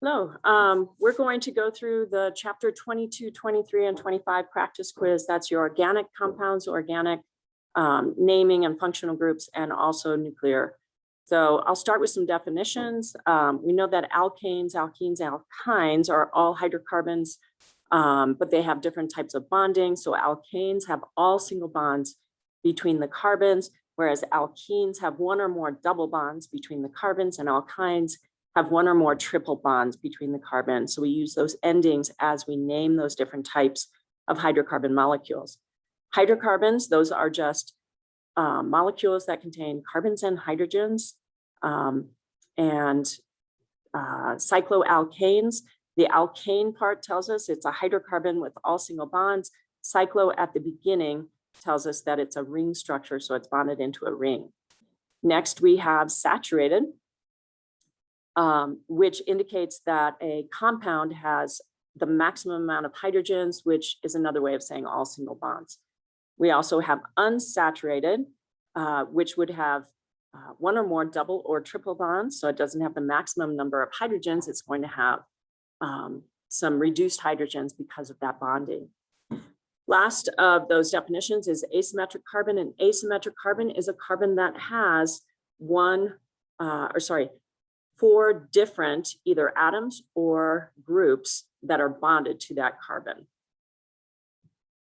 Hello, we're going to go through the chapter 22, 23, and 25 practice quiz. That's your organic compounds, organic naming and functional groups, and also nuclear. So I'll start with some definitions. We know that alkanes, alkenes, alkynes are all hydrocarbons, but they have different types of bonding. So alkanes have all single bonds between the carbons, whereas alkenes have one or more double bonds between the carbons, and alkynes have one or more triple bonds between the carbons. So we use those endings as we name those different types of hydrocarbon molecules. Hydrocarbons, those are just molecules that contain carbons and hydrogens. Cycloalkanes, the alkane part tells us it's a hydrocarbon with all single bonds. Cyclo at the beginning tells us that it's a ring structure, so it's bonded into a ring. Next, we have saturated, which indicates that a compound has the maximum amount of hydrogens, which is another way of saying all single bonds. We also have unsaturated, which would have one or more double or triple bonds. So it doesn't have the maximum number of hydrogens. It's going to have some reduced hydrogens because of that bonding. Last of those definitions is asymmetric carbon. And asymmetric carbon is a carbon that has four different either atoms or groups that are bonded to that carbon.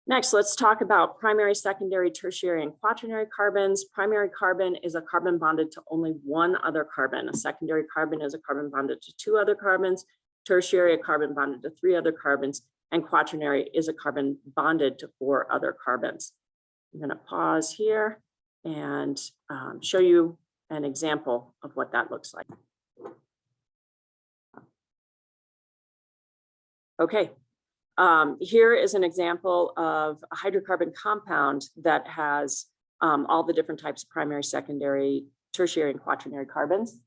Next, let's talk about primary, secondary, tertiary, and quaternary carbons. Primary carbon is a carbon bonded to only one other carbon. A secondary carbon is a carbon bonded to two other carbons. Tertiary, a carbon bonded to three other carbons. And quaternary is a carbon bonded to four other carbons. I'm going to pause here and show you an example of what that looks like. Okay, here is an example of a hydrocarbon compound that has all the different types of primary, secondary, tertiary, and quaternary carbons.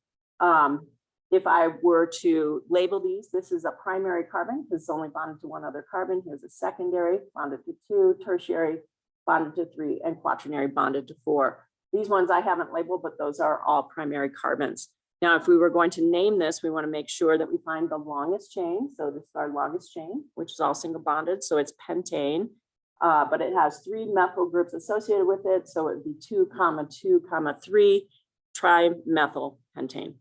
If I were to label these, this is a primary carbon because it's only bonded to one other carbon. Here's a secondary bonded to two, tertiary bonded to three, and quaternary bonded to four. These ones I haven't labeled, but those are all primary carbons. Now, if we were going to name this, we want to make sure that we find the longest chain. So this is our longest chain, which is all single bonded. So it's pentane, but it has three methyl groups associated with it. So it would be 2, 2, 3 trimethyl pentane.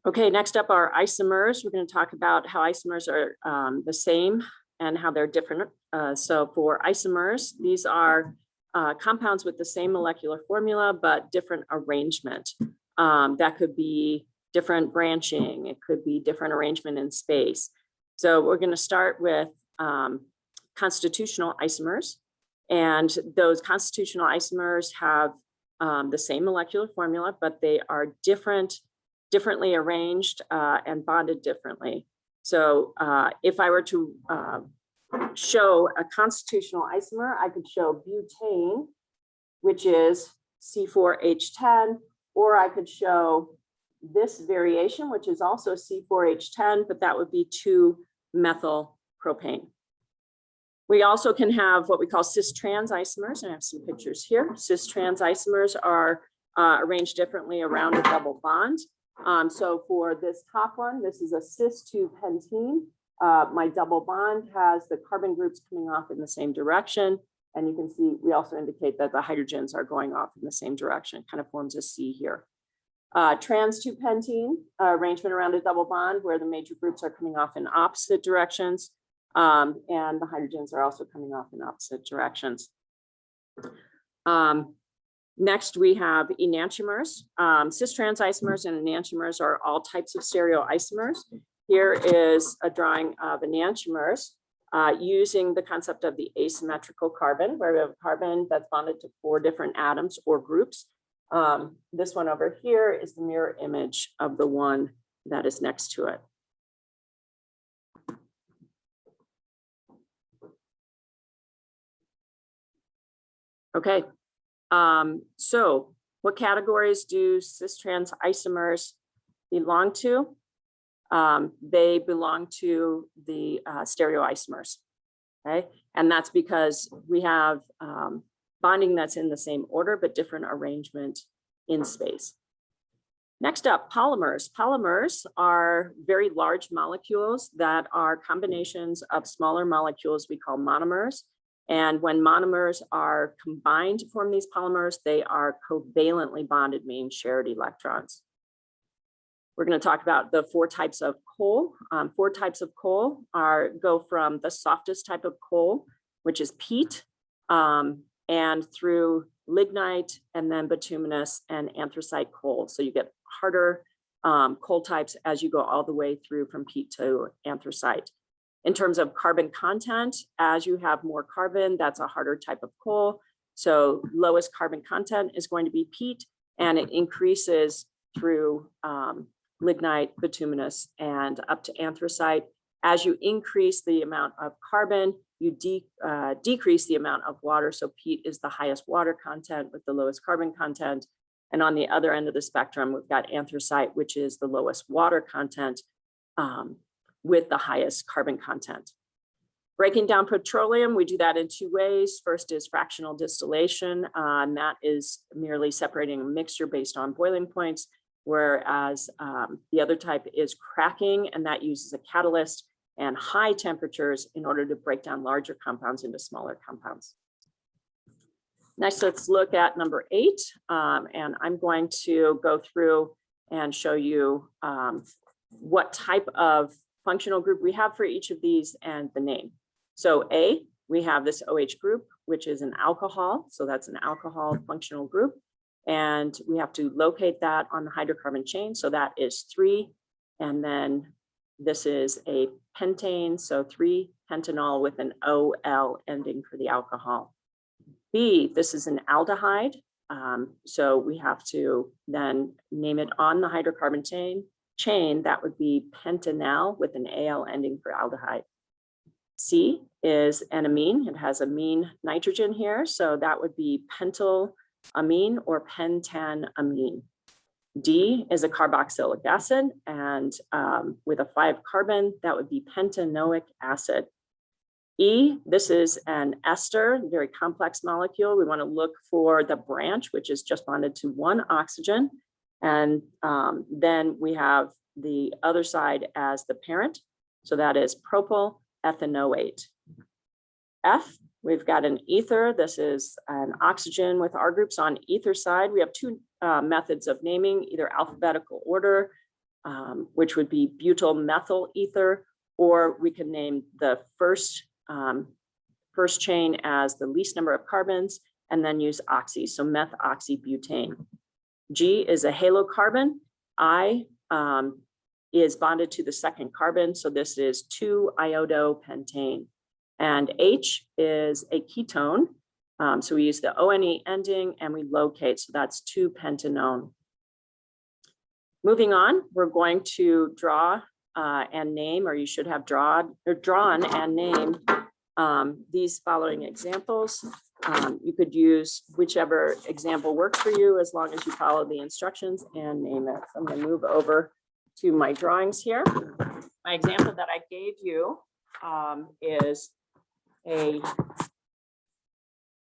Okay, next up are isomers. We're going to talk about how isomers are the same and how they're different. So for isomers, these are compounds with the same molecular formula, but different arrangement. That could be different branching. It could be different arrangement in space. So we're going to start with constitutional isomers. And those constitutional isomers have the same molecular formula, but they are differently arranged and bonded differently. So if I were to show a constitutional isomer, I could show butane, which is C4H10, or I could show this variation, which is also C4H10, but that would be 2-methylpropane. We also can have what we call cistrans isomers, and I have some pictures here. Cistrans isomers are arranged differently around a double bond. So for this top one, this is a cis-2-pentene. My double bond has the carbon groups coming off in the same direction. And you can see we also indicate that the hydrogens are going off in the same direction. It kind of forms a C here. Trans-2-pentene, arrangement around a double bond where the major groups are coming off in opposite directions. And the hydrogens are also coming off in opposite directions. Next, we have enantiomers. Cistrans isomers and enantiomers are all types of stereoisomers. Here is a drawing of enantiomers using the concept of the asymmetrical carbon, where we have a carbon that's bonded to 4 different atoms or groups. This one over here is the mirror image of the one that is next to it. Okay. So what categories do cistrans isomers belong to? They belong to the stereoisomers, okay? And that's because we have bonding that's in the same order, but different arrangement in space. Next up, polymers. Polymers are very large molecules that are combinations of smaller molecules we call monomers. And when monomers are combined to form these polymers, they are covalently bonded, meaning shared electrons. We're going to talk about the 4 types of coal. 4 types of coal go from the softest type of coal, which is peat, and through lignite, and then bituminous and anthracite coal. So you get harder coal types as you go all the way through from peat to anthracite. In terms of carbon content, as you have more carbon, that's a harder type of coal. So lowest carbon content is going to be peat, and it increases through lignite, bituminous, and up to anthracite. As you increase the amount of carbon, you decrease the amount of water. So peat is the highest water content with the lowest carbon content. And on the other end of the spectrum, we've got anthracite, which is the lowest water content with the highest carbon content. Breaking down petroleum, we do that in 2 ways. First is fractional distillation, and that is merely separating a mixture based on boiling points, whereas the other type is cracking, and that uses a catalyst and high temperatures in order to break down larger compounds into smaller compounds. Next, let's look at number 8, and I'm going to go through and show you what type of functional group we have for each of these and the name. So A, we have this OH group, which is an alcohol. So that's an alcohol functional group. And we have to locate that on the hydrocarbon chain. So that is 3. And then this is a pentane, so 3-pentanol with an OL ending for the alcohol. B, this is an aldehyde. So we have to then name it on the hydrocarbon chain. That would be pentanal with an AL ending for aldehyde. C is an amine. It has amine nitrogen here. So that would be pentylamine or pentanamine. D is a carboxylic acid, and with a 5 carbon, that would be pentanoic acid. E, this is an ester, very complex molecule. We want to look for the branch, which is just bonded to 1 oxygen. And then we have the other side as the parent. So that is propyl ethanoate. F, we've got an ether. This is an oxygen with R groups on ether side. We have 2 methods of naming, either alphabetical order, which would be butyl methyl ether, or we can name the first chain as the least number of carbons and then use oxy, so methoxybutane. G is a halocarbon. I is bonded to the 2nd carbon, so this is 2-iodopentane. And H is a ketone, so we use the ONE ending and we locate, so that's 2-pentanone. Moving on, we're going to draw and name, or you should have drawn and named these following examples. You could use whichever example works for you as long as you follow the instructions and name it. So I'm going to move over to my drawings here. My example that I gave you is a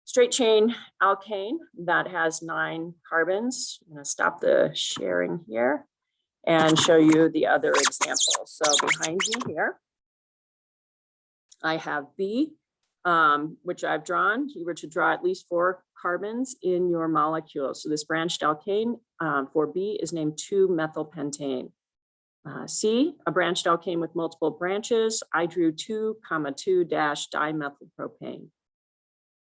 straight chain alkane that has 9 carbons. I'm going to stop the sharing here and show you the other example. So behind me here, I have B, which I've drawn. You were to draw at least 4 carbons in your molecule. So this branched alkane for B is named 2-methylpentane. C, a branched alkane with multiple branches. I drew 2,2-dimethylpropane.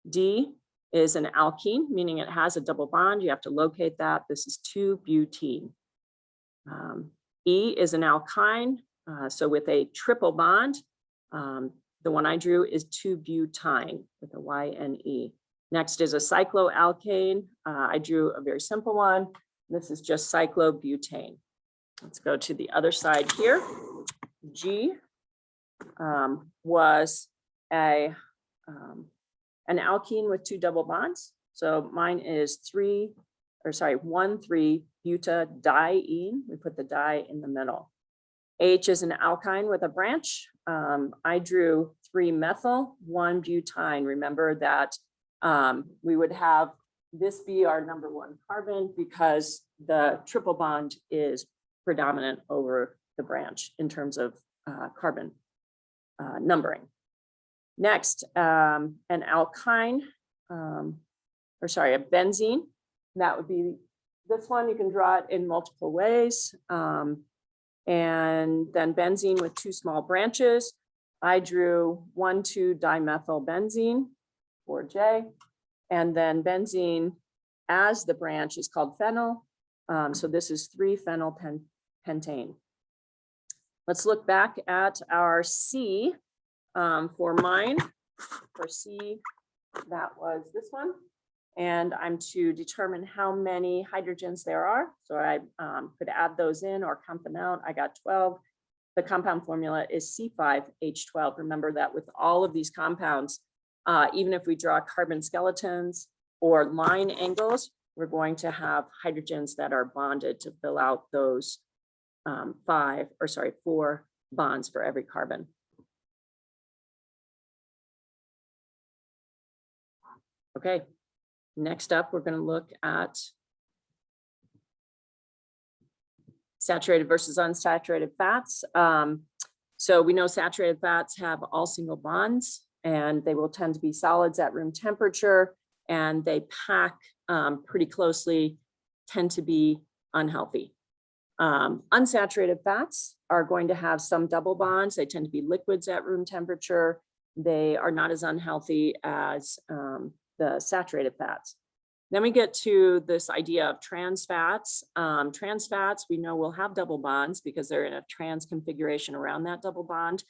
D is an alkene, meaning it has a double bond. You have to locate that. This is 2-butene. E is an alkyne, so with a triple bond. The one I drew is 2-butyne with a Y-N-E. Next is a cycloalkane. I drew a very simple one. This is just cyclobutane. Let's go to the other side here. G was an alkene with 2 double bonds. So mine is 1,3-butadiene. We put the di in the middle. H is an alkyne with a branch. I drew 3-methyl, 1-butine. Remember that we would have this be our number one carbon because the triple bond is predominant over the branch in terms of carbon numbering. Next, an alkyne, a benzene. That would be this one. You can draw it in multiple ways. And then benzene with two small branches. I drew 1,2-dimethylbenzene, 4J. And then benzene as the branch is called phenyl. So this is 3-phenylpentane. Let's look back at our C for mine. For C, that was this one. And I'm to determine how many hydrogens there are. So I could add those in or count them out. I got 12. The compound formula is C5H12. Remember that with all of these compounds, even if we draw carbon skeletons or line angles, we're going to have hydrogens that are bonded to fill out those 4 bonds for every carbon. Okay, next up, we're going to look at saturated versus unsaturated fats. So we know saturated fats have all single bonds, and they will tend to be solids at room temperature, and they pack pretty closely, tend to be unhealthy. Unsaturated fats are going to have some double bonds. They tend to be liquids at room temperature. They are not as unhealthy as the saturated fats. Then we get to this idea of trans fats. Trans fats, we know will have double bonds because they're in a trans configuration around that double bond.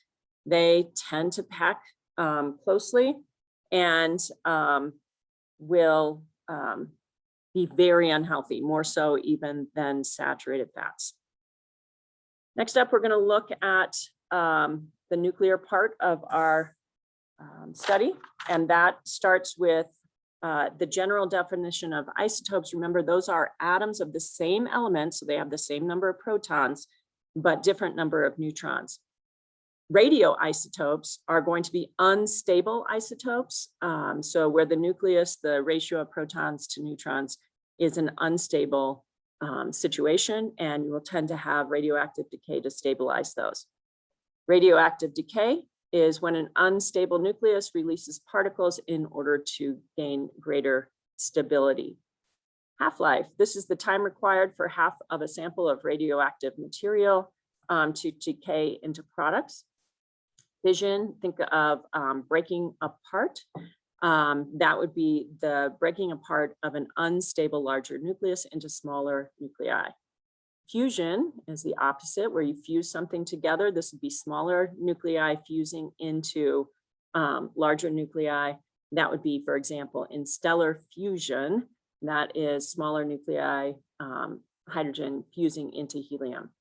They tend to pack closely and will be very unhealthy, more so even than saturated fats. Next up, we're going to look at the nuclear part of our study, and that starts with the general definition of isotopes. Remember, those are atoms of the same element, so they have the same number of protons, but different number of neutrons. Radioisotopes are going to be unstable isotopes. So where the nucleus, the ratio of protons to neutrons is an unstable situation, and you will tend to have radioactive decay to stabilize those. Radioactive decay is when an unstable nucleus releases particles in order to gain greater stability. Half-life, this is the time required for half of a sample of radioactive material to decay into products. Fission, think of breaking apart. That would be the breaking apart of an unstable larger nucleus into smaller nuclei. Fusion is the opposite, where you fuse something together. This would be smaller nuclei fusing into larger nuclei. That would be, for example, in stellar fusion, that is smaller nuclei, hydrogen fusing into helium.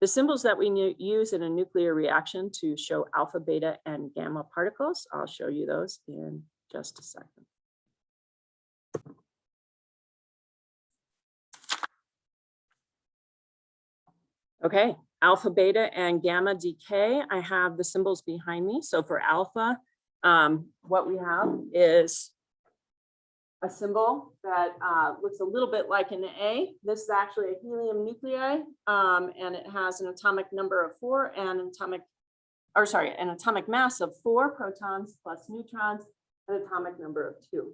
The symbols that we use in a nuclear reaction to show alpha, beta, and gamma particles, I'll show you those in just a second. Okay, alpha, beta, and gamma decay. I have the symbols behind me. So for alpha, what we have is a symbol that looks a little bit like an A. This is actually a helium nuclei, and it has an atomic number of 4 and an atomic mass of 4 protons plus neutrons, an atomic number of 2.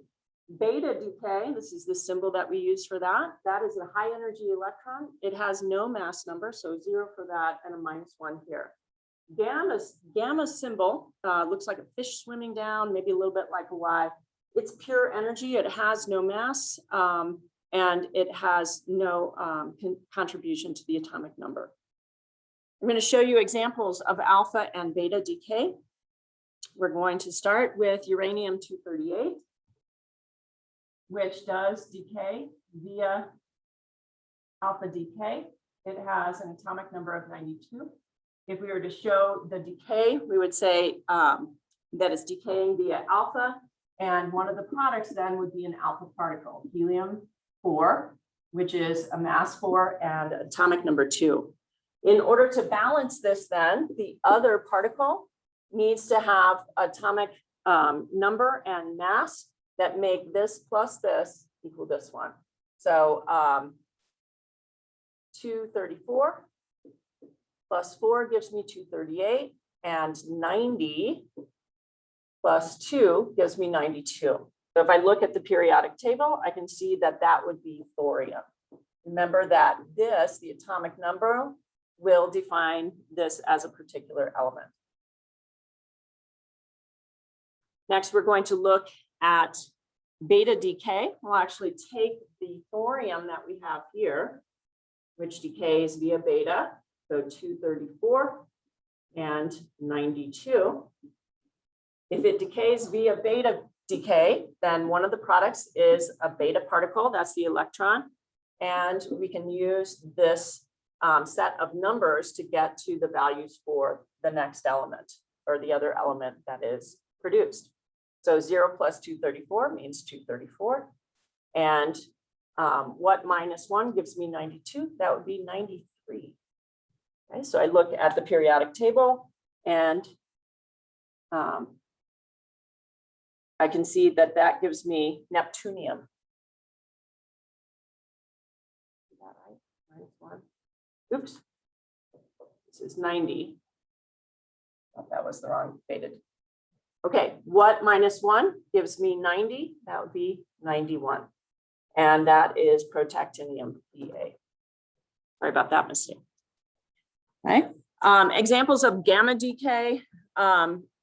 Beta decay, this is the symbol that we use for that. That is a high energy electron. It has no mass number, so 0 for that and a -1 here. Gamma symbol looks like a fish swimming down, maybe a little bit like a Y. It's pure energy. It has no mass, and it has no contribution to the atomic number. I'm going to show you examples of alpha and beta decay. We're going to start with uranium-238, which does decay via alpha decay. It has an atomic number of 92. If we were to show the decay, we would say that it's decaying via alpha. And one of the products then would be an alpha particle, helium-4, which is a mass 4 and atomic number 2. In order to balance this then, the other particle needs to have atomic number and mass that make this plus this equal this one. So 234 plus 4 gives me 238, and 90 plus 2 gives me 92. So if I look at the periodic table, I can see that that would be thorium. Remember that this, the atomic number, will define this as a particular element. Next, we're going to look at beta decay. We'll actually take the thorium that we have here, which decays via beta, so 234 and 92. If it decays via beta decay, then one of the products is a beta particle, that's the electron, and we can use this set of numbers to get to the values for the next element or the other element that is produced. So 0 plus 234 means 234. And what minus 1 gives me 92? That would be 93. Okay, so I look at the periodic table and I can see that that gives me neptunium. Is that right? Minus 1. Oops. This is 90. Oh, that was the wrong dated. Okay, what minus 1 gives me 90? That would be 91. And that is protactinium Ea. Sorry about that mistake. Okay. Examples of gamma decay.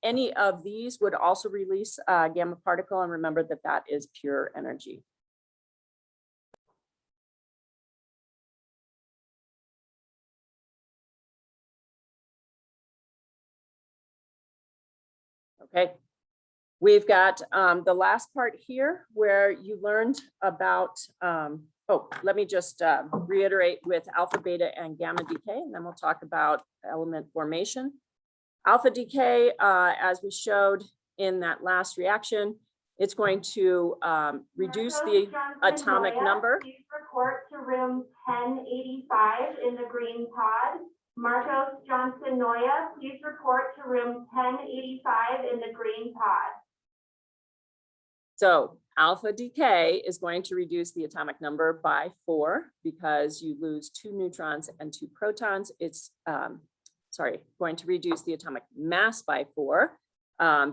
Any of these would also release a gamma particle, and remember that that is pure energy. Okay, we've got the last part here where you learned about, let me just reiterate with alpha, beta, and gamma decay, and then we'll talk about element formation. Alpha decay, as we showed in that last reaction, it's going to reduce the atomic number. Please report to room 1085 in the green pod. Marcos Johnson Noya, please report to room 1085 in the green pod. So alpha decay is going to reduce the atomic number by 4 because you lose 2 neutrons and 2 protons. It's going to reduce the atomic mass by 4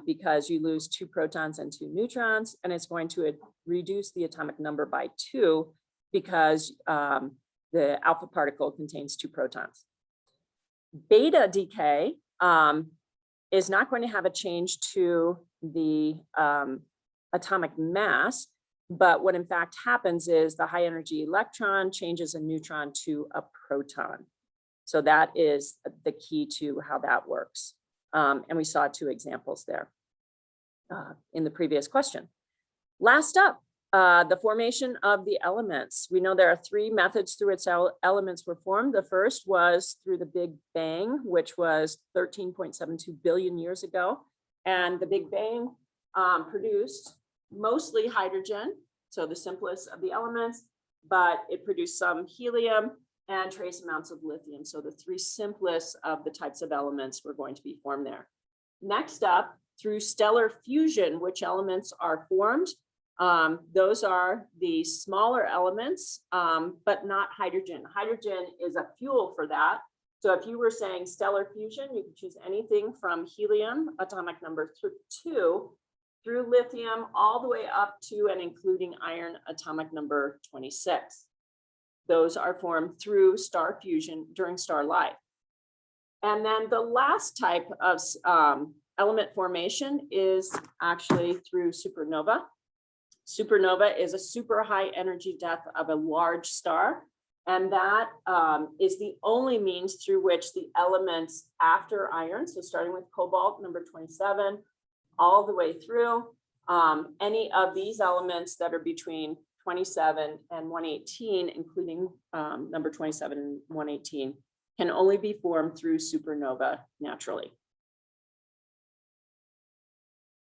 because you lose 2 protons and 2 neutrons, and it's going to reduce the atomic number by 2 because the alpha particle contains 2 protons. Beta decay is not going to have a change to the atomic mass, but what in fact happens is the high energy electron changes a neutron to a proton. So that is the key to how that works. And we saw 2 examples there in the previous question. Last up, the formation of the elements. We know there are 3 methods through which elements were formed. The first was through the Big Bang, which was 13.72 billion years ago. And the Big Bang produced mostly hydrogen, so the simplest of the elements, but it produced some helium and trace amounts of lithium. So the 3 simplest of the types of elements were going to be formed there. Next up, through stellar fusion, which elements are formed? Those are the smaller elements, but not hydrogen. Hydrogen is a fuel for that. So if you were saying stellar fusion, you could choose anything from helium, atomic number 2, through lithium, all the way up to and including iron, atomic number 26. Those are formed through star fusion during star life. And then the last type of element formation is actually through supernova. Supernova is a super high energy death of a large star. And that is the only means through which the elements after iron, so starting with cobalt, number 27, all the way through, any of these elements that are between 27 and 118, including number 27 and 118, can only be formed through supernova naturally.